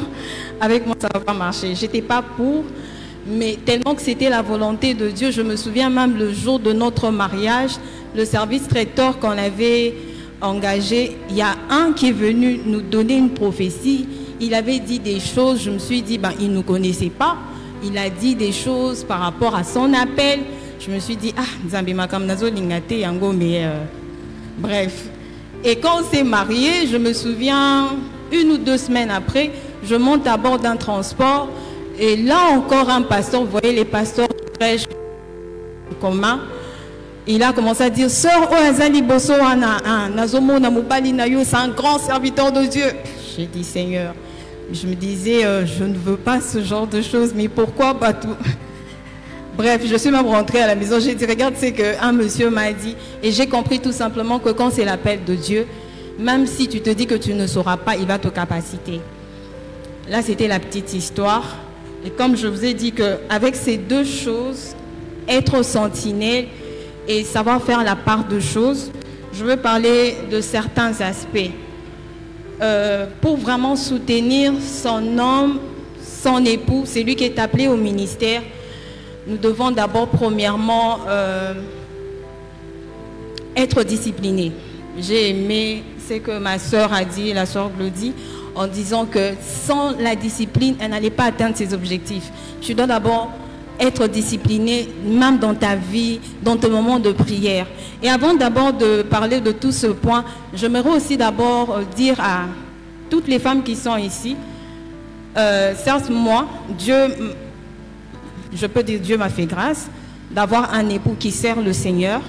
avec moi, ça ne va pas marcher. Je n'étais pas pour, mais tellement que c'était la volonté de Dieu. Je me souviens même le jour de notre mariage, le service traiteur qu'on avait engagé, il y a un qui est venu nous donner une prophétie. Il avait dit des choses, je me suis dit, il ne nous connaissait pas. Il a dit des choses par rapport à son appel. Je me suis dit, Nzambi Makam Nazo Lingate Yango, mais bref. Et quand on s'est mariés, je me souviens, 1 ou 2 semaines après, je monte à bord d'un transport. Et là encore, un pasteur, vous voyez les pasteurs qui prêchent en commun. Il a commencé à dire, Sœur Oazali Bosso, Nazomo Namubali Nayo, c'est un grand serviteur de Dieu. J'ai dit, Seigneur, je me disais, je ne veux pas ce genre de choses, mais pourquoi pas tout? Bref, je suis même rentrée à la maison, j'ai dit, regarde, c'est qu'un monsieur m'a dit, et j'ai compris tout simplement que quand c'est l'appel de Dieu, même si tu te dis que tu ne sauras pas, il va te capaciter. Là, c'était la petite histoire. Et comme je vous ai dit qu'avec ces deux choses, être sentinelle et savoir faire la part de choses, je veux parler de certains aspects. Pour vraiment soutenir son homme, son époux, c'est lui qui est appelé au ministère, nous devons d'abord, premièrement, être disciplinés. J'ai aimé ce que ma soeur a dit, la soeur Glody, en disant que sans la discipline, elle n'allait pas atteindre ses objectifs. Tu dois d'abord être discipliné, même dans ta vie, dans tes moments de prière. Et avant d'abord de parler de tout ce point, j'aimerais aussi d'abord dire à toutes les femmes qui sont ici, certes moi, je peux dire Dieu m'a fait grâce d'avoir un époux qui sert le Seigneur,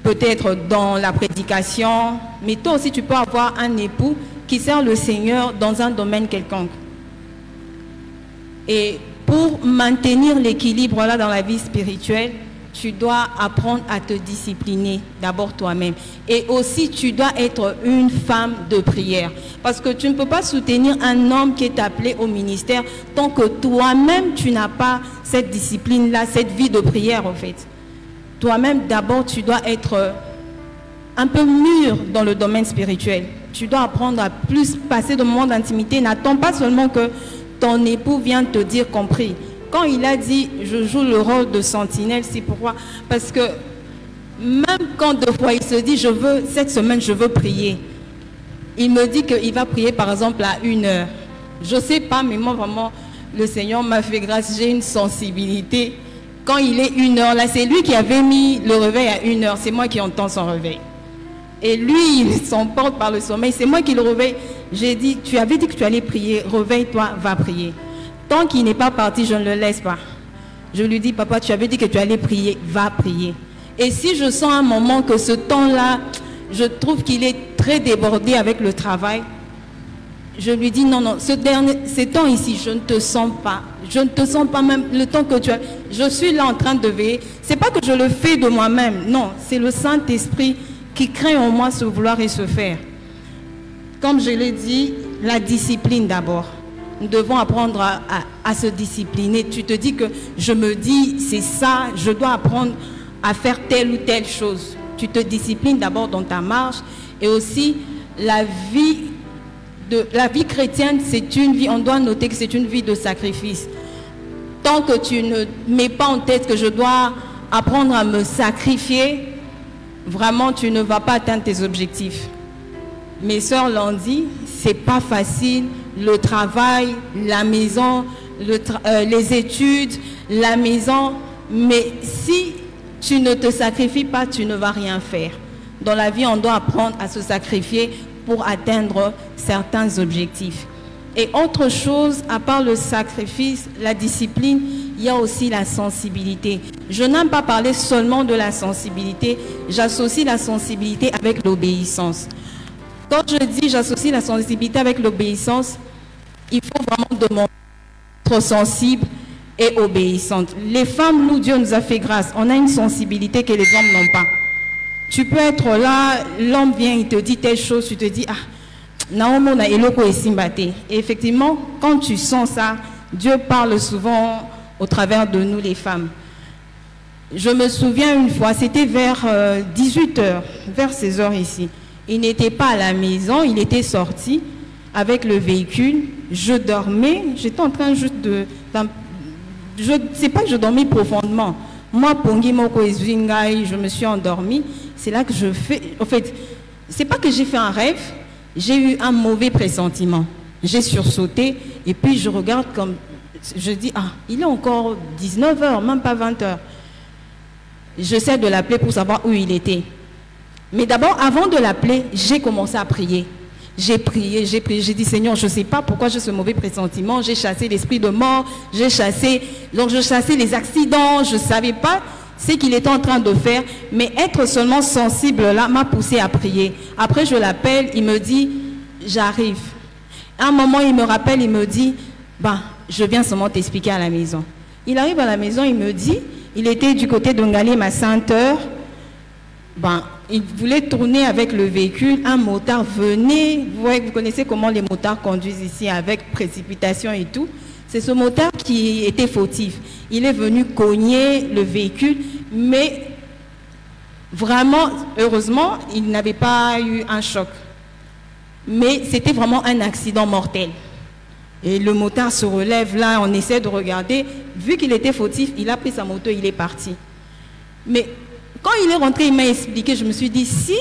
peut-être dans la prédication, mais toi aussi tu peux avoir un époux qui sert le Seigneur dans un domaine quelconque. Et pour maintenir l'équilibre là dans la vie spirituelle, tu dois apprendre à te discipliner d'abord toi-même. Et aussi tu dois être une femme de prière. Parce que tu ne peux pas soutenir un homme qui est appelé au ministère tant que toi-même tu n'as pas cette discipline-là, cette vie de prière en fait. Toi-même, d'abord, tu dois être un peu mûr dans le domaine spirituel. Tu dois apprendre à plus passer de moments d'intimité. N'attends pas seulement que ton époux vienne te dire compris. Quand il a dit, je joue le rôle de sentinelle, c'est pourquoi? Parce que même quand deux fois il se dit, cette semaine, je veux prier. Il me dit qu'il va prier, par exemple, à 1h. Je ne sais pas, mais moi, vraiment, le Seigneur m'a fait grâce. J'ai une sensibilité. Quand il est 1h, là, c'est lui qui avait mis le réveil à 1h. C'est moi qui entends son réveil. Et lui, il s'emporte par le sommeil. C'est moi qui le réveille. J'ai dit, tu avais dit que tu allais prier. Réveille-toi, va prier. Tant qu'il n'est pas parti, je ne le laisse pas. Je lui dis, papa, tu avais dit que tu allais prier. Va prier. Et si je sens un moment que ce temps-là, je trouve qu'il est très débordé avec le travail, je lui dis, non, non, ces temps ici, je ne te sens pas. Je ne te sens pas même le temps que tu as. Je suis là en train de veiller. Ce n'est pas que je le fais de moi-même. Non, c'est le Saint-Esprit qui crée en moi ce vouloir et ce faire. Comme je l'ai dit, la discipline d'abord. Nous devons apprendre à se discipliner. Tu te dis que je me dis, c'est ça, je dois apprendre à faire telle ou telle chose. Tu te disciplines d'abord dans ta marche. Et aussi, la vie chrétienne, c'est une vie, on doit noter que c'est une vie de sacrifice. Tant que tu ne mets pas en tête que je dois apprendre à me sacrifier, vraiment tu ne vas pas atteindre tes objectifs. Mes sœurs l'ont dit, c'est pas facile, le travail, la maison, les études, la maison, mais si tu ne te sacrifies pas, tu ne vas rien faire. Dans la vie, on doit apprendre à se sacrifier pour atteindre certains objectifs. Et autre chose, à part le sacrifice, la discipline, il y a aussi la sensibilité. Je n'aime pas parler seulement de la sensibilité, j'associe la sensibilité avec l'obéissance. Quand je dis j'associe la sensibilité avec l'obéissance, il faut vraiment demander d'être sensible et obéissante. Les femmes, nous, Dieu nous a fait grâce, on a une sensibilité que les hommes n'ont pas. Tu peux être là, l'homme vient, il te dit telle chose, tu te dis, ah, Naomo na eloko esimbate. Et effectivement, quand tu sens ça, Dieu parle souvent au travers de nous les femmes. Je me souviens une fois, c'était vers 18h, vers 16h ici. Il n'était pas à la maison, il était sorti avec le véhicule. Je dormais, j'étais en train juste de... Je ne sais pas que je dormais profondément. Moi, Pongi Moko Ezwingai, je me suis endormie. C'est là que je fais... En fait, c'est pas que j'ai fait un rêve, j'ai eu un mauvais pressentiment. J'ai sursauté et puis je regarde comme... Je dis, ah, il est encore 19h, même pas 20h. J'essaie de l'appeler pour savoir où il était. Mais d'abord, avant de l'appeler, j'ai commencé à prier. J'ai prié, j'ai dit, Seigneur, je ne sais pas pourquoi j'ai ce mauvais pressentiment. J'ai chassé l'esprit de mort, j'ai chassé... Donc, je chassais les accidents, je ne savais pas ce qu'il était en train de faire, mais être seulement sensible là m'a poussé à prier. Après, je l'appelle, il me dit, j'arrive. À un moment, il me rappelle, il me dit, je viens seulement t'expliquer à la maison. Il arrive à la maison, il me dit, il était du côté de Ngalé, ma Sainte-Heure. Il voulait tourner avec le véhicule, un motard venait, vous connaissez comment les motards conduisent ici avec précipitation et tout. C'est ce motard qui était fautif. Il est venu cogner le véhicule, mais vraiment, heureusement, il n'avait pas eu un choc. Mais c'était vraiment un accident mortel. Et le motard se relève là, on essaie de regarder. Vu qu'il était fautif, il a pris sa moto, il est parti. Mais quand il est rentré, il m'a expliqué, je me suis dit, si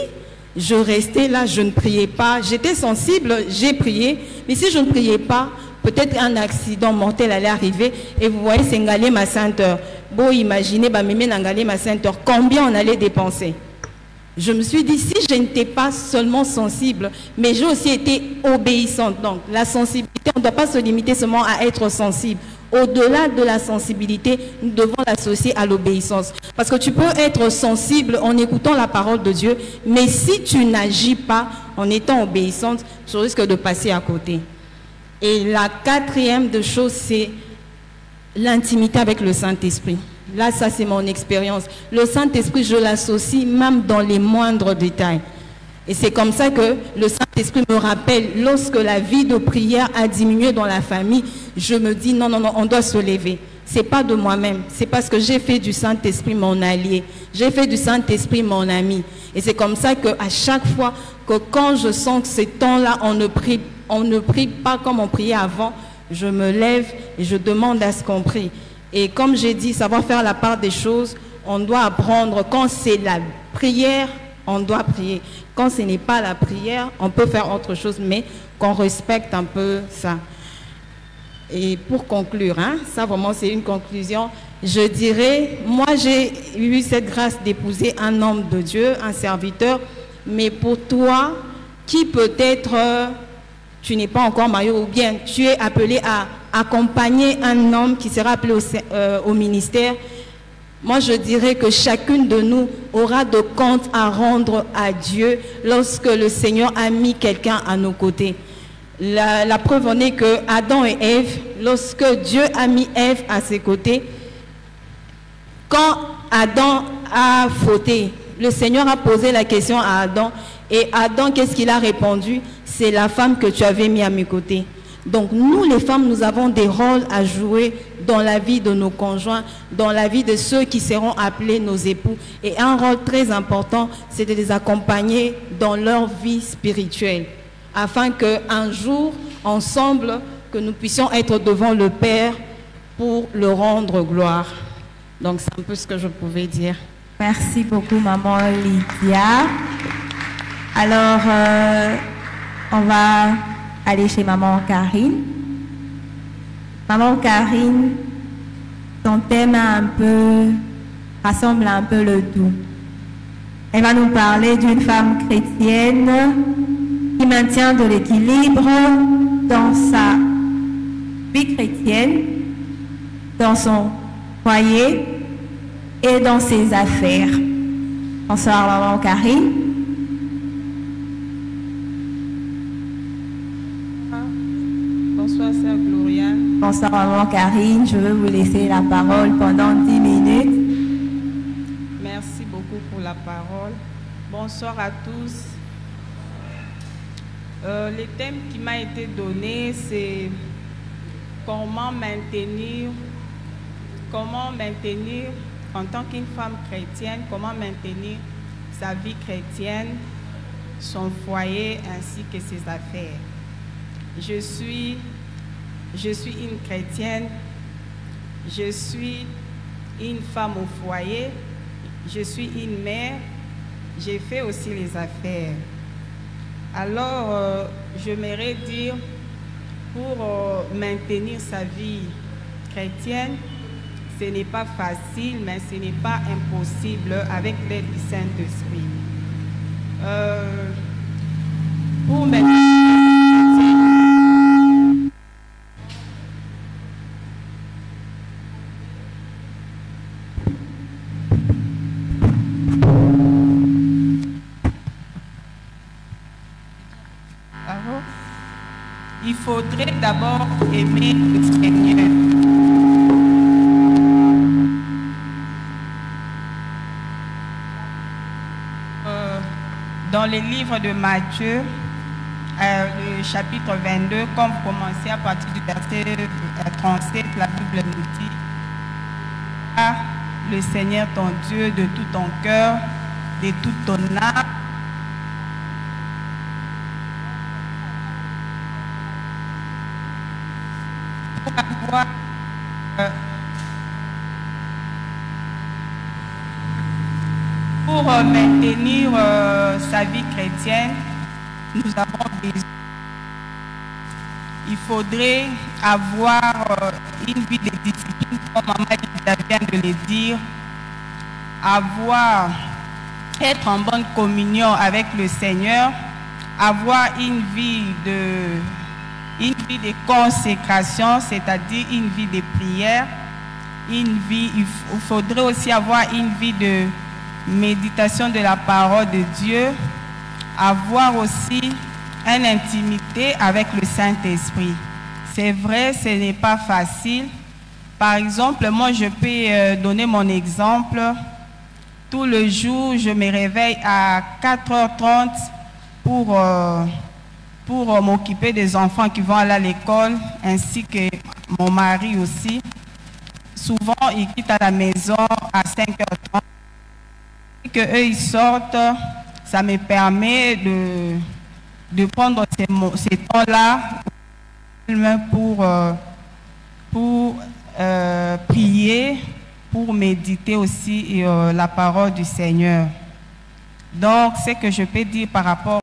je restais là, je ne priais pas, j'étais sensible, j'ai prié, mais si je ne priais pas, peut-être un accident mortel allait arriver. Et vous voyez, c'est Ngalé, ma Sainte-Heure. Bon, imaginez, Mémé Ngalé, ma Sainte-Heure, combien on allait dépenser? Je me suis dit, si je n'étais pas seulement sensible, mais j'ai aussi été obéissante. Donc, la sensibilité, on ne doit pas se limiter seulement à être sensible. Au-delà de la sensibilité, nous devons l'associer à l'obéissance. Parce que tu peux être sensible en écoutant la parole de Dieu, mais si tu n'agis pas en étant obéissante, tu risques de passer à côté. Et la quatrième de chose, c'est l'intimité avec le Saint-Esprit. Là, ça, c'est mon expérience. Le Saint-Esprit, je l'associe même dans les moindres détails. Et c'est comme ça que le Saint-Esprit me rappelle, lorsque la vie de prière a diminué dans la famille, je me dis, non, on doit se lever. Ce n'est pas de moi-même, c'est parce que j'ai fait du Saint-Esprit mon allié. J'ai fait du Saint-Esprit mon ami. Et c'est comme ça qu'à chaque fois que quand je sens que ces temps-là, on ne prie pas comme on priait avant, je me lève et je demande à ce qu'on prie. Et comme j'ai dit, savoir faire la part des choses, on doit apprendre. Quand c'est la prière, on doit prier. Quand ce n'est pas la prière, on peut faire autre chose, mais qu'on respecte un peu ça. Et pour conclure, ça vraiment c'est une conclusion, je dirais, moi j'ai eu cette grâce d'épouser un homme de Dieu, un serviteur, mais pour toi, qui peut-être tu n'es pas encore marié ou bien tu es appelé à accompagner un homme qui sera appelé au ministère, moi je dirais que chacune de nous aura de comptes à rendre à Dieu lorsque le Seigneur a mis quelqu'un à nos côtés. La preuve en est que Adam et Ève, lorsque Dieu a mis Ève à ses côtés, quand Adam a fauté, le Seigneur a posé la question à Adam, et Adam, qu'est-ce qu'il a répondu? C'est la femme que tu avais mis à mes côtés. Donc nous les femmes, nous avons des rôles à jouer dans la vie de nos conjoints, dans la vie de ceux qui seront appelés nos époux. Et un rôle très important, c'est de les accompagner dans leur vie spirituelle, afin qu'un jour, ensemble, que nous puissions être devant le Père pour le rendre gloire. Donc c'est un peu ce que je pouvais dire. Merci beaucoup, maman Lydia. Alors, on va aller chez maman Karine. Maman Karine, son thème rassemble un peu le tout. Elle va nous parler d'une femme chrétienne qui maintient de l'équilibre dans sa vie chrétienne, dans son foyer et dans ses affaires. Bonsoir maman Karine. Bonsoir sœur Gloria. Bonsoir maman Karine, je vais vous laisser la parole pendant 10 minutes. Merci beaucoup pour la parole. Bonsoir à tous. Le thème qui m'a été donné, c'est comment maintenir en tant qu'une femme chrétienne, comment maintenir sa vie chrétienne, son foyer ainsi que ses affaires. Je suis une chrétienne, je suis une femme au foyer, je suis une mère, j'ai fait aussi les affaires. Alors, j'aimerais dire, pour maintenir sa vie chrétienne, ce n'est pas facile, mais ce n'est pas impossible avec l'aide du Saint-Esprit. Pour faudrait d'abord aimer le Seigneur. Dans le livre de Matthieu, le chapitre 22, comme vous commencez à partir du verset 37, la Bible nous dit: ah, le Seigneur ton Dieu de tout ton cœur, de toute ton âme, pour maintenir sa vie chrétienne, nous avons besoin. Il faudrait avoir une vie de discipline, comme Maman Lydia vient de le dire, être en bonne communion avec le Seigneur, avoir une vie de consécration, c'est-à-dire une vie de prière, il faudrait aussi avoir une vie de méditation de la parole de Dieu, avoir aussi une intimité avec le Saint-Esprit. C'est vrai, ce n'est pas facile. Par exemple, moi je peux donner mon exemple. Tout le jour, je me réveille à 4h30 pour m'occuper des enfants qui vont aller à l'école, ainsi que mon mari aussi. Souvent, ils quittent à la maison à 5h30. Et qu'eux, ils sortent, ça me permet de prendre ces temps-là pour prier, pour méditer aussi la parole du Seigneur. Donc, ce que je peux dire par rapport